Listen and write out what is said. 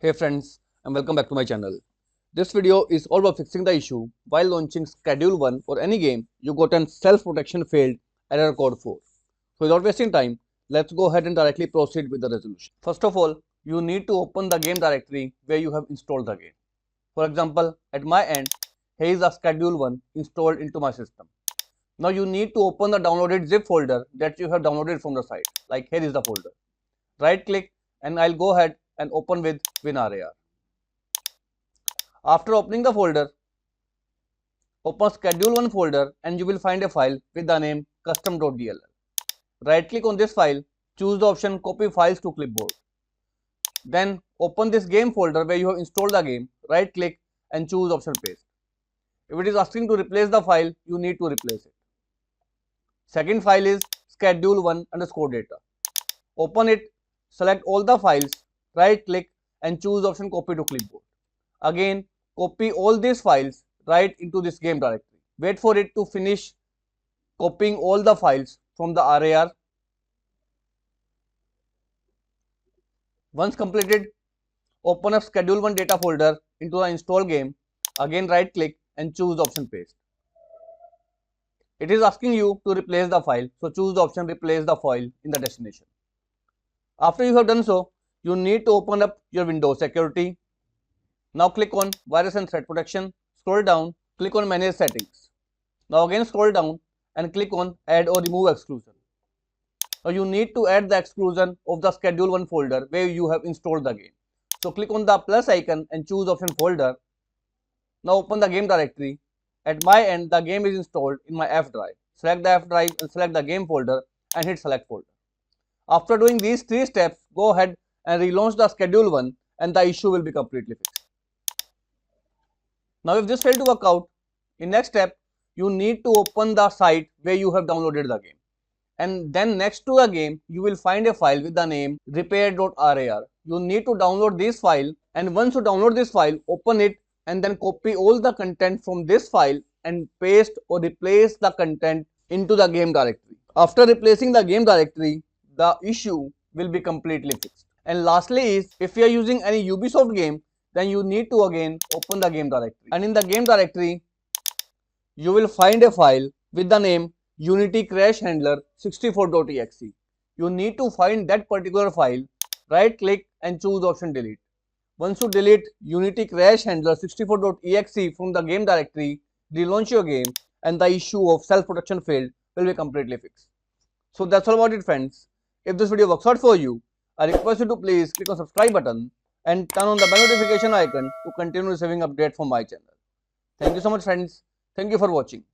Hey friends, and welcome back to my channel. This video is all about fixing the issue while launching Schedule 1 for any game you got an self-protection failed error code 4. So without wasting time, let's go ahead and directly proceed with the resolution. First of all, you need to open the game directory where you have installed the game. For example, at my end, here is a Schedule 1 installed into my system. Now you need to open the downloaded zip folder that you have downloaded from the site. Like here is the folder. Right click and I'll go ahead and open with WinRAR. After opening the folder, open Schedule 1 folder and you will find a file with the name custom.dll. Right click on this file, choose the option copy files to clipboard. Then open this game folder where you have installed the game, right click and choose option paste. If it is asking to replace the file, you need to replace it. Second file is schedule1_data. Open it, select all the files, right click and choose option copy to clipboard. Again, copy all these files right into this game directory. Wait for it to finish copying all the files from the RAR. Once completed, open up schedule 1 data folder into the install game. Again, right click and choose option paste. It is asking you to replace the file, so choose the option replace the file in the destination. After you have done so, you need to open up your Windows security. Now click on virus and threat protection, scroll down, click on manage settings. Now again scroll down and click on add or remove exclusion. Now you need to add the exclusion of the schedule 1 folder where you have installed the game. So click on the plus icon and choose option folder. Now open the game directory. At my end, the game is installed in my F drive. Select the F drive and select the game folder and hit select folder. After doing these 3 steps, go ahead and relaunch the schedule 1 and the issue will be completely fixed. Now if this failed to work out, in next step, you need to open the site where you have downloaded the game. And then next to the game, you will find a file with the name repair.rar. You need to download this file, and once you download this file, open it and then copy all the content from this file and paste or replace the content into the game directory. After replacing the game directory, the issue will be completely fixed. And lastly is, if you are using any Ubisoft game, then you need to again open the game directory. And in the game directory, you will find a file with the name Unity Crash Handler 64.exe. You need to find that particular file, right click and choose option delete. Once you delete Unity Crash Handler 64.exe from the game directory, relaunch your game and the issue of self-protection failed will be completely fixed. So that's all about it, friends. If this video works out for you, I request you to please click on subscribe button and turn on the bell notification icon to continue receiving updates from my channel. Thank you so much, friends. Thank you for watching.